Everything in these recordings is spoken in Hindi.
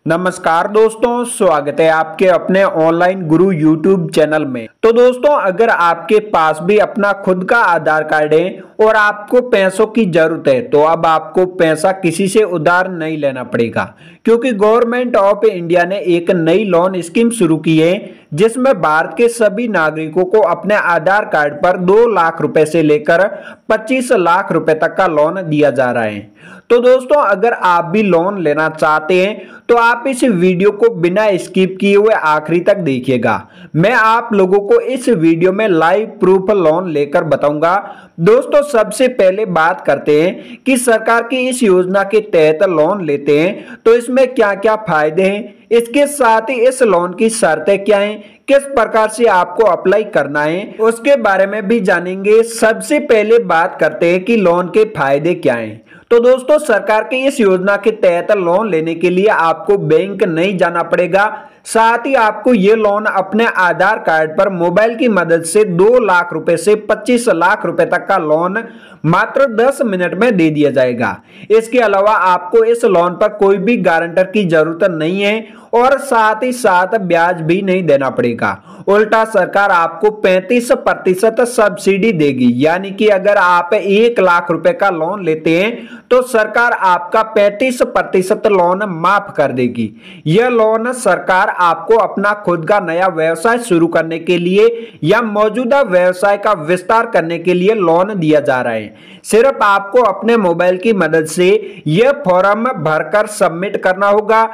नमस्कार दोस्तों, स्वागत है आपके अपने ऑनलाइन गुरु यूट्यूब चैनल में। तो दोस्तों, अगर आपके पास भी अपना खुद का आधार कार्ड है और आपको पैसों की जरूरत है तो अब आपको पैसा किसी से उधार नहीं लेना पड़ेगा, क्योंकि गवर्नमेंट ऑफ इंडिया ने एक नई लोन स्कीम शुरू की है जिसमें भारत के सभी नागरिकों को अपने आधार कार्ड पर 2 लाख रुपए से लेकर 25 लाख रुपए तक का लोन दिया जा रहा है। तो दोस्तों, अगर आप भी लोन लेना चाहते हैं तो आप इस वीडियो को बिना स्किप किए हुए आखिरी तक देखिएगा। मैं आप लोगों को इस वीडियो में लाइव प्रूफ लोन लेकर बताऊंगा। दोस्तों, सबसे पहले बात करते हैं कि सरकार की इस योजना के तहत लोन लेते हैं तो इसमें क्या क्या फायदे हैं, इसके साथ ही इस लोन की शर्तें क्या हैं, किस प्रकार से आपको अप्लाई करना है, उसके बारे में भी जानेंगे। सबसे पहले बात करते हैं कि लोन के फायदे क्या हैं। तो दोस्तों, सरकार की इस योजना के तहत लोन लेने के लिए आपको बैंक नहीं जाना पड़ेगा। साथ ही आपको ये लोन अपने आधार कार्ड पर मोबाइल की मदद से 2 लाख रुपए से 25 लाख रुपए तक का लोन मात्र 10 मिनट में दे दिया जाएगा। इसके अलावा आपको इस लोन पर कोई भी गारंटर की जरूरत नहीं है और साथ ही साथ ब्याज भी नहीं देना पड़ेगा। उल्टा सरकार आपको 35% सब्सिडी देगी, यानी कि अगर आप 1 लाख रुपए का लोन लेते हैं तो सरकार आपका 35% लोन माफ कर देगी। यह लोन सरकार आपको अपना खुद का नया व्यवसाय शुरू करने के लिए या मौजूदा व्यवसाय का विस्तार करने के लिए लोन दिया जा रहा है। सिर्फ आपको अपने मोबाइल की मदद से यह फॉर्म भरकर सबमिट करना होगा।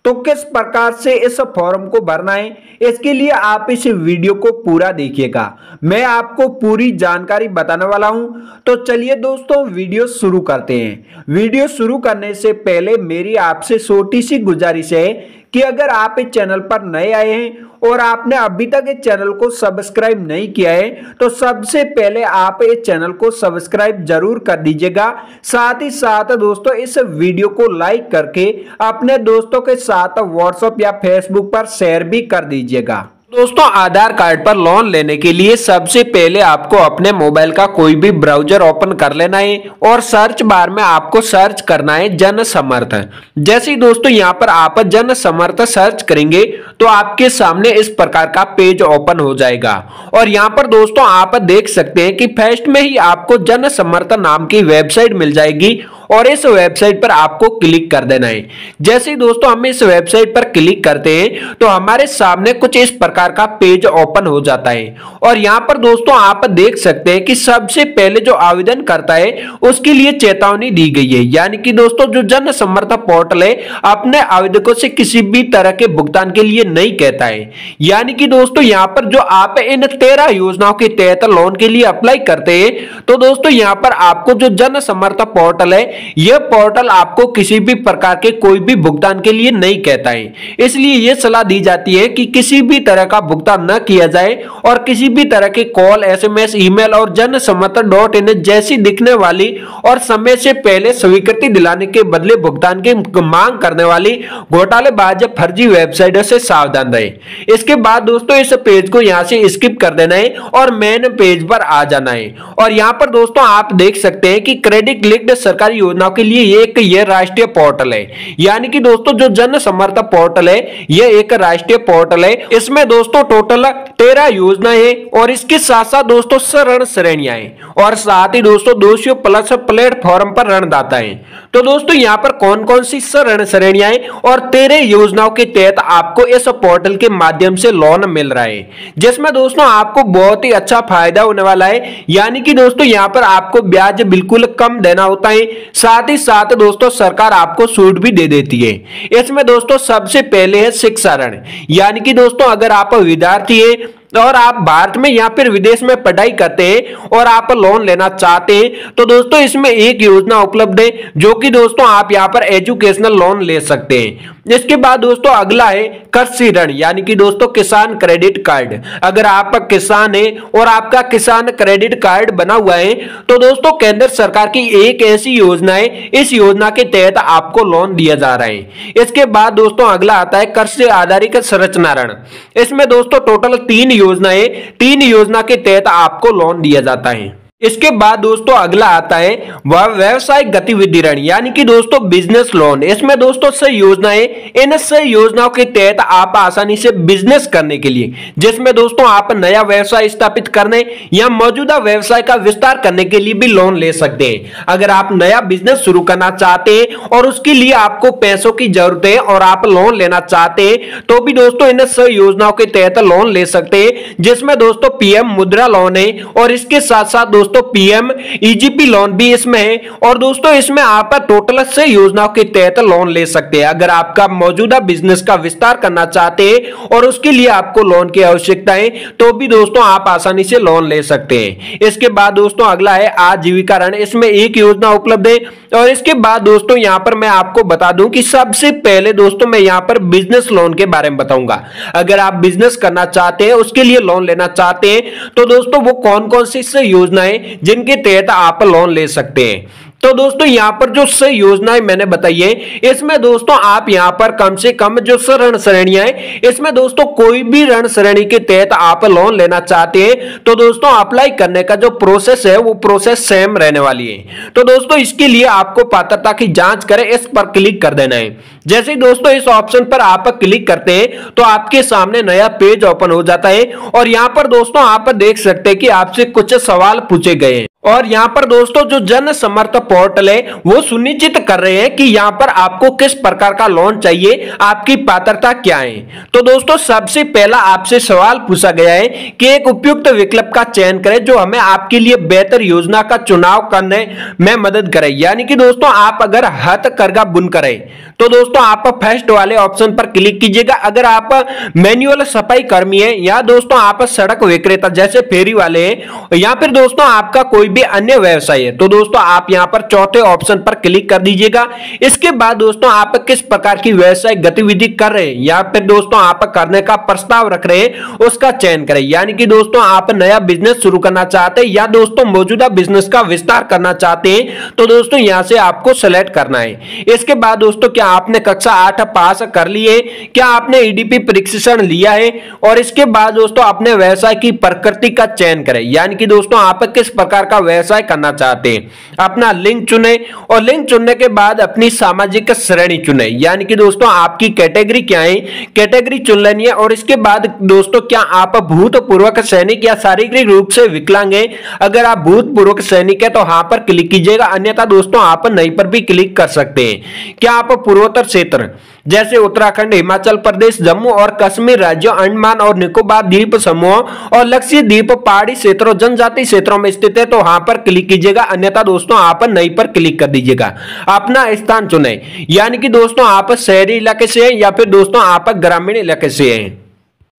तो किस प्रकार से इस फॉर्म को भरना है, इसके लिए आप इस वीडियो को पूरा देखिएगा। मैं आपको पूरी जानकारी बताने वाला हूं। तो चलिए दोस्तों, वीडियो शुरू करते हैं। वीडियो शुरू करने से पहले मेरी आपसे छोटी सी गुजारिश है कि अगर आप इस चैनल पर नए आए हैं और आपने अभी तक इस चैनल को सब्सक्राइब नहीं किया है तो सबसे पहले आप इस चैनल को सब्सक्राइब जरूर कर दीजिएगा। साथ ही साथ दोस्तों, इस वीडियो को लाइक करके अपने दोस्तों के साथ व्हाट्सएप या फेसबुक पर शेयर भी कर दीजिएगा। दोस्तों, आधार कार्ड पर लोन लेने के लिए सबसे पहले आपको अपने मोबाइल का कोई भी ब्राउजर ओपन कर लेना है और सर्च बार में आपको सर्च करना है जन समर्थ। जैसे ही दोस्तों यहाँ पर आप जन समर्थ सर्च करेंगे तो आपके सामने इस प्रकार का पेज ओपन हो जाएगा और यहाँ पर दोस्तों आप देख सकते हैं कि फर्स्ट में ही आपको जन समर्थ नाम की वेबसाइट मिल जाएगी और इस वेबसाइट पर आपको क्लिक कर देना है। जैसे ही दोस्तों हम इस वेबसाइट पर क्लिक करते हैं तो हमारे सामने कुछ इस प्रकार का पेज ओपन हो जाता है और यहाँ पर दोस्तों आप देख सकते हैं कि सबसे पहले जो आवेदन करता है उसके लिए चेतावनी दी गई है, यानी कि दोस्तों जो जन समर्थ पोर्टल है अपने आवेदकों से किसी भी तरह के भुगतान के लिए नहीं कहता है। यानी कि दोस्तों यहाँ पर जो आप इन 13 योजनाओं के तहत लोन के लिए अप्लाई करते हैं तो दोस्तों यहाँ पर आपको जो जन समर्थ पोर्टल है यह पोर्टल आपको किसी भी प्रकार के कोई भी भुगतान के लिए नहीं कहता है। इसलिए यह सलाह दी जाती है कि किसी भी तरह का भुगतान न किया जाए और किसी भी तरह के कॉल, एसएमएस, ईमेल और जन समर्थ.इन जैसी दिखने वाली और समय से पहले स्वीकृति दिलाने के बदले भुगतान की मांग करने वाली घोटालेबाज फर्जी वेबसाइटों से सावधान रहे। इसके बाद दोस्तों इस पेज को यहां से स्किप कर देना है और मेन पेज पर आ जाना है और यहां पर दोस्तों आप देख सकते हैं कि क्रेडिट लिंक्ड सरकारी योजनाओं के लिए यह राष्ट्रीय पोर्टल है। यानी कि दोस्तों जो जन समर्थ पोर्टल है यह एक राष्ट्रीय पोर्टल है। इसमें दोस्तों टोटल 13 योजनाएं हैं और इसके साथ साथ दोस्तों ऋण श्रेणियां हैं और साथ ही दोस्तों 200 प्लस प्लेटफॉर्म पर ऋणदाता हैं। तो दोस्तों यहाँ पर कौन कौन सी ऋण श्रेणियां हैं और 13 योजनाओं के तहत आपको इस पोर्टल के माध्यम से लोन मिल रहा है, जिसमें दोस्तों आपको बहुत ही अच्छा फायदा होने वाला है। यानी कि दोस्तों यहाँ पर आपको ब्याज बिल्कुल कम देना होता है। साथ ही साथ दोस्तों सरकार आपको छूट भी दे देती है। इसमें दोस्तों सबसे पहले है शिक्षा ऋण। यानी कि दोस्तों अगर आप विद्यार्थी हैं और आप भारत में या फिर विदेश में पढ़ाई करते हैं और आप लोन लेना चाहते हैं तो दोस्तों इसमें एक योजना उपलब्ध है जो कि दोस्तों आप यहां पर एजुकेशनल लोन ले सकते हैं। इसके बाद दोस्तों अगला है कृषि ऋण, यानी कि दोस्तों किसान क्रेडिट कार्ड। अगर आप किसान हैं और आपका किसान क्रेडिट कार्ड बना हुआ है तो दोस्तों केंद्र सरकार की एक ऐसी योजना है, इस योजना के तहत आपको लोन दिया जा रहा है। इसके बाद दोस्तों अगला आता है कृषि आधारित संरचना ऋण। इसमें दोस्तों टोटल 3 योजनाएं, 3 योजना के तहत आपको लोन दिया जाता है। इसके बाद दोस्तों अगला आता है वह व्यवसायिक गतिविधि ऋण यानी कि दोस्तों बिजनेस लोन। इसमें दोस्तों सही योजनाएं, इन सही योजनाओं के तहत आप आसानी से बिजनेस करने के लिए, जिसमें दोस्तों आप नया व्यवसाय स्थापित करने या मौजूदा व्यवसाय का विस्तार करने के लिए भी लोन ले सकते हैं। अगर आप नया बिजनेस शुरू करना चाहते हैं और उसके लिए आपको पैसों की जरूरत है और आप लोन लेना चाहते हैं तो भी दोस्तों इन सही योजनाओं के तहत लोन ले सकते हैं, जिसमें दोस्तों पीएम मुद्रा लोन है और इसके साथ साथ दोस्तों पीएम ईजीपी लोन भी इसमें है। और दोस्तों इसमें आप टोटल से योजनाओं के तहत लोन ले सकते हैं। अगर आपका मौजूदा बिजनेस का विस्तार करना चाहते हैं और उसके लिए आपको लोन की आवश्यकता है तो भी दोस्तों आप आसानी से लोन ले सकते हैं। इसके बाद दोस्तों अगला है आजीविका ऋण। इसमें एक योजना उपलब्ध है और इसके बाद दोस्तों यहां पर मैं आपको बता दूं कि सबसे पहले दोस्तों मैं यहां पर बिजनेस लोन के बारे में बताऊंगा। अगर आप बिजनेस करना चाहते हैं, उसके लिए लोन लेना चाहते हैं तो दोस्तों वो कौन कौन सी योजनाएं जिनके तहत आप लोन ले सकते हैं। तो दोस्तों यहां पर जो सही योजनाएं मैंने बताई है, इसमें दोस्तों आप यहां पर कम से कम जो ऋण श्रेणियां हैं, इसमें दोस्तों कोई भी ऋण श्रेणी के तहत आप लोन लेना चाहते हैं तो दोस्तों अप्लाई करने का जो प्रोसेस है वो प्रोसेस सेम रहने वाली है। तो दोस्तों इसके लिए आपको पात्रता की जांच करें, इस पर क्लिक कर देना है। जैसे ही दोस्तों इस ऑप्शन पर आप क्लिक करते हैं तो आपके सामने नया पेज ओपन हो जाता है और यहां पर दोस्तों आप देख सकते हैं कि आपसे कुछ सवाल पूछे गए हैं। और यहां पर दोस्तों जो जन समर्थ पोर्टल है वो सुनिश्चित कर रहे हैं कि यहां पर आपको किस प्रकार का लोन चाहिए, आपकी पात्रता क्या है। तो दोस्तों सबसे पहला आपसे सवाल पूछा गया है कि एक उपयुक्त विकल्प का चयन करें जो हमें आपके लिए बेहतर योजना का चुनाव करने में मदद करे। यानी कि दोस्तों आप अगर हथकरघा बुनकर है तो दोस्तों आप फर्स्ट वाले ऑप्शन पर क्लिक कीजिएगा। अगर आप मैनुअल सफाई कर्मी है या दोस्तों आप सड़क विक्रेता जैसे फेरी वाले हैं या फिर दोस्तों आपका कोई भी अन्य व्यवसाय है तो दोस्तों आप यहां पर चौथे ऑप्शन पर क्लिक कर दीजिएगा। इसके बाद दोस्तों आप किस प्रकार की व्यवसायिक गतिविधि कर रहे हैं या फिर दोस्तों आप करने का प्रस्ताव रख रहे हैं उसका चयन करें। यानी कि दोस्तों आप नया बिजनेस शुरू करना चाहते हैं या दोस्तों मौजूदा बिजनेस का विस्तार करना चाहते हैं तो दोस्तों यहां से आपको सेलेक्ट करना है। इसके बाद दोस्तों क्या आपने कक्षा 8 पास कर ली है, क्या आपने ईडीपी प्रशिक्षण लिया है और इसके बाद दोस्तों अपने व्यवसाय की प्रकृति का चयन करें। यानी कि दोस्तों आप किस प्रकार का व्यवसाय करना चाहते हैं, अपना लिंक चुने और लिंक चुनने के बाद अपनी सामाजिक श्रेणी चुने। यानी कि दोस्तों आपकी कैटेगरी क्या है, कैटेगरी चुन लेनी है। और इसके बाद दोस्तों क्या आप भूतपूर्व सैनिक या शारीरिक रूप से विकलांग हैं। अगर आप भूतपूर्व सैनिक है तो हां पर क्लिक कीजिएगा, अन्यथा दोस्तों आप नहीं पर भी क्लिक कर सकते हैं। क्या आप पूर्वोत्तर क्षेत्र जैसे उत्तराखंड, हिमाचल प्रदेश, जम्मू और कश्मीर राज्यों, अंडमान और निकोबार द्वीप समूह और लक्षद्वीप पहाड़ी क्षेत्रों, जनजाति क्षेत्रों में स्थित है तो वहां पर क्लिक कीजिएगा, अन्यथा दोस्तों आप नहीं पर क्लिक कर दीजिएगा। अपना स्थान चुने, यानी कि दोस्तों आप शहरी इलाके से हैं या फिर दोस्तों आप ग्रामीण इलाके से हैं।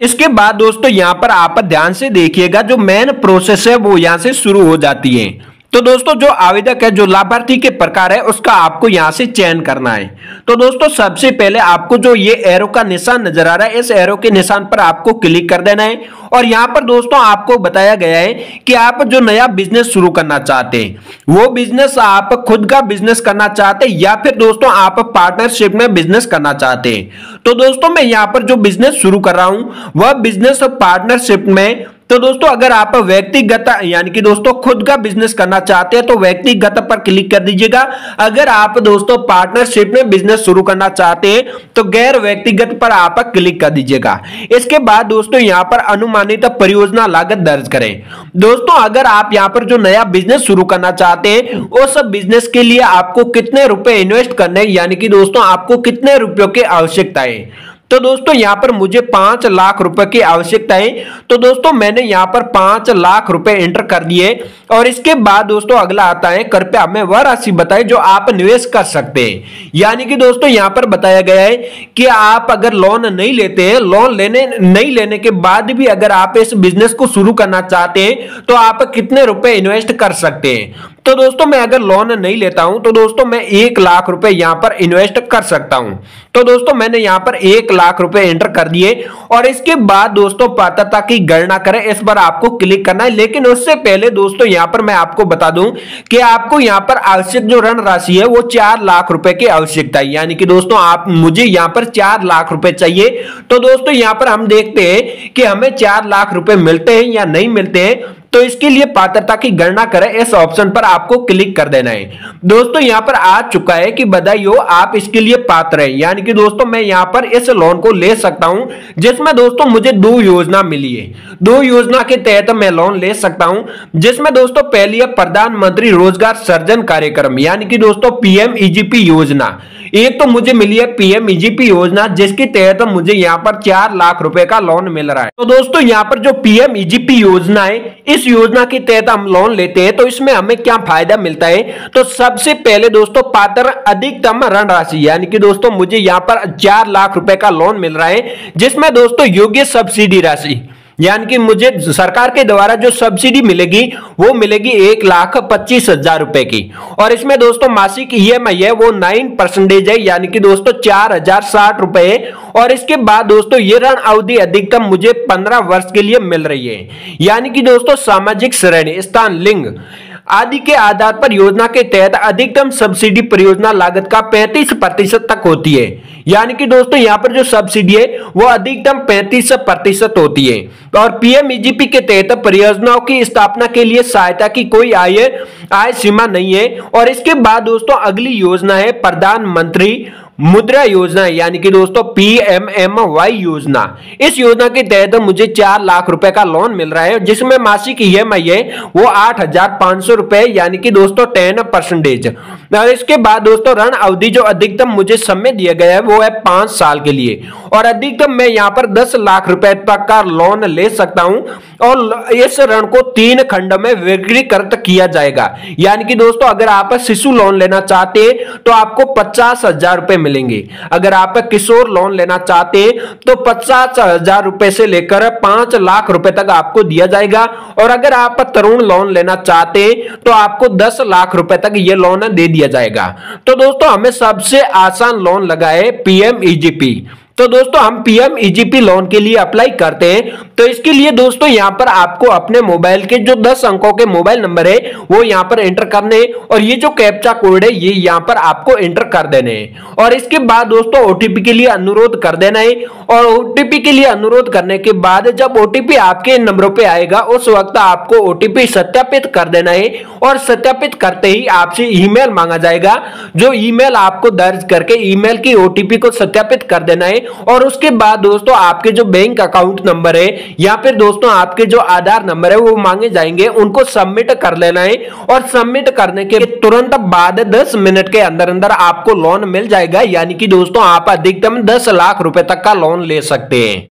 इसके बाद दोस्तों यहां पर आप ध्यान से देखिएगा, जो मेन प्रोसेस है वो यहां से शुरू हो जाती है। तो दोस्तों जो आवेदक है, जो लाभार्थी के प्रकार है उसका आपको यहां से चयन करना है। तो दोस्तों सबसे पहले आपको जो ये एरो का निशान नजर आ रहा है, इस एरो के निशान पर आपको क्लिक कर देना है। और यहां पर दोस्तों आपको बताया गया है कि आप जो नया बिजनेस शुरू करना चाहते हैं वो बिजनेस आप खुद का बिजनेस करना चाहते हैं या फिर दोस्तों आप पार्टनरशिप में बिजनेस करना चाहते हैं। तो दोस्तों मैं यहां पर जो बिजनेस शुरू कर रहा हूं वह बिजनेस पार्टनरशिप में। तो दोस्तों अगर आप व्यक्तिगत यानी कि दोस्तों खुद का बिजनेस करना चाहते हैं तो व्यक्तिगत पर क्लिक कर दीजिएगा। अगर आप दोस्तों पार्टनरशिप में बिजनेस शुरू करना चाहते हैं तो गैर व्यक्तिगत पर आप क्लिक कर दीजिएगा। इसके बाद दोस्तों यहां पर अनुमानित परियोजना लागत दर्ज करें। दोस्तों अगर आप यहां पर जो नया बिजनेस शुरू करना चाहते हैं उस बिजनेस के लिए आपको कितने रुपए इन्वेस्ट करने, यानी कि दोस्तों आपको कितने रुपयों की आवश्यकता है। तो दोस्तों यहां पर मुझे 5 लाख रुपए की आवश्यकता है। तो दोस्तों मैंने यहां पर 5 लाख रुपए एंटर कर दिए। और इसके बाद दोस्तों अगला आता है, कृपया हमें वह राशि बताएं जो आप निवेश कर सकते हैं। यानी कि दोस्तों यहां पर बताया गया है कि आप अगर लोन नहीं लेते हैं, लोन नहीं लेने के बाद भी अगर आप इस बिजनेस को शुरू करना चाहते हैं तो आप कितने रुपए इन्वेस्ट कर सकते हैं। तो दोस्तों मैं अगर लोन नहीं लेता हूं तो दोस्तों मैं 1 लाख रुपए यहां पर इन्वेस्ट कर सकता हूं। तो दोस्तों मैंने यहां पर 1 लाख रुपए एंटर कर दिए। और इसके बाद दोस्तों पात्रता की गणना करें, इस पर आपको क्लिक करना है। लेकिन उससे पहले दोस्तों यहां पर मैं आपको बता दूं कि आपको यहां पर आवश्यक जो ऋण राशि है वो 4 लाख रुपए की आवश्यकता है। यानी कि दोस्तों आप मुझे यहां पर 4 लाख रुपए चाहिए। तो दोस्तों यहां पर हम देखते हैं कि हमें 4 लाख रुपए मिलते हैं या नहीं मिलते हैं। तो इसके लिए पात्रता की गणना करें, इस ऑप्शन पर आपको क्लिक कर देना है। दोस्तों यहां पर आ चुका है कि बधाई हो, आप इसके लिए पात्र हैं, यानी कि दोस्तों मैं यहां पर इस लोन को ले सकता हूं, जिसमें दोस्तों मुझे 2 योजना मिली है। 2 योजना के तहत मैं लोन ले सकता हूं, जिसमें दोस्तों पहली है प्रधानमंत्री रोजगार सृजन कार्यक्रम, यानी कि दोस्तों पीएमईजीपी योजना। एक तो मुझे मिली है पीएमईजीपी योजना, जिसके तहत मुझे यहां पर 4 लाख रुपए का लोन मिल रहा है। तो दोस्तों यहां पर जो पीएमईजीपी योजना है, इस योजना के तहत हम लोन लेते हैं तो इसमें हमें क्या फायदा मिलता है। तो सबसे पहले दोस्तों पात्र अधिकतम ऋण राशि, यानी कि दोस्तों मुझे यहां पर 4 लाख रुपए का लोन मिल रहा है, जिसमें दोस्तों योग्य सब्सिडी राशि, यानी कि मुझे सरकार के द्वारा जो सब्सिडी मिलेगी वो मिलेगी 1,25,000 रुपए की। और इसमें दोस्तों मासिक ईएमआई है वो 9% है, यानी कि दोस्तों 4,060 रुपए। और इसके बाद दोस्तों ये ऋण अवधि अधिकतम मुझे 15 वर्ष के लिए मिल रही है, यानी कि दोस्तों सामाजिक श्रेणी, स्थान, लिंग आदि के आधार पर योजना के तहत अधिकतम सब्सिडी परियोजना लागत का 35% तक होती है। यानी कि दोस्तों यहां पर जो सब्सिडी है वो अधिकतम 35% होती है। और पीएमईजीपी के तहत परियोजनाओं की स्थापना के लिए सहायता की कोई आय सीमा नहीं है। और इसके बाद दोस्तों अगली योजना है प्रधानमंत्री मुद्रा योजना, यानी कि दोस्तों पीएमएमवाई योजना। इस योजना के तहत मुझे 4 लाख रुपए का लोन मिल रहा है, जिसमें मासिक ईएमआई है वो 8,500 रुपए, यानी कि दोस्तों 10%। और इसके बाद दोस्तों ऋण अवधि जो अधिकतम मुझे समय दिया गया है वो है 5 साल के लिए। और अधिकतम मैं यहां पर 10 लाख रुपए तक का लोन ले सकता हूं। और इस ऋण को 3 खंड में वर्गीकृत किया जाएगा, यानी कि दोस्तों अगर आप शिशु लोन लेना चाहते हैं तो आपको 50,000 रुपए मिलेंगे। अगर आप किशोर लोन लेना चाहते हैं तो 50,000 रुपए से लेकर 5 लाख रुपए तक आपको दिया जाएगा। और अगर आप तरुण लोन लेना चाहते हैं तो आपको 10 लाख रुपए तक यह लोन दे दिया जाएगा। तो दोस्तों हमें सबसे आसान लोन लगा है पीएमईजीपी। तो दोस्तों हम पीएमईजीपी लोन के लिए अप्लाई करते हैं। तो इसके लिए दोस्तों यहां पर आपको अपने मोबाइल के जो 10 अंकों के मोबाइल नंबर है वो यहां पर एंटर करने, और ये जो कैप्चा कोड है ये यहां पर आपको एंटर कर देने हैं। और इसके बाद दोस्तों ओटीपी के लिए अनुरोध कर देना है। और ओटीपी के लिए अनुरोध करने के बाद जब ओटीपी आपके नंबरों पे आएगा उस वक्त आपको ओटीपी सत्यापित कर देना है। और सत्यापित करते ही आपसे ईमेल मांगा जाएगा, जो ईमेल आपको दर्ज करके ईमेल की ओटीपी को सत्यापित कर देना है। और उसके बाद दोस्तों आपके जो बैंक अकाउंट नंबर है या फिर दोस्तों आपके जो आधार नंबर है वो मांगे जाएंगे, उनको सबमिट कर लेना है। और सबमिट करने के तुरंत बाद 10 मिनट के अंदर अंदर आपको लोन मिल जाएगा, यानी कि दोस्तों आप अधिकतम 10 लाख रुपए तक का लोन ले सकते हैं।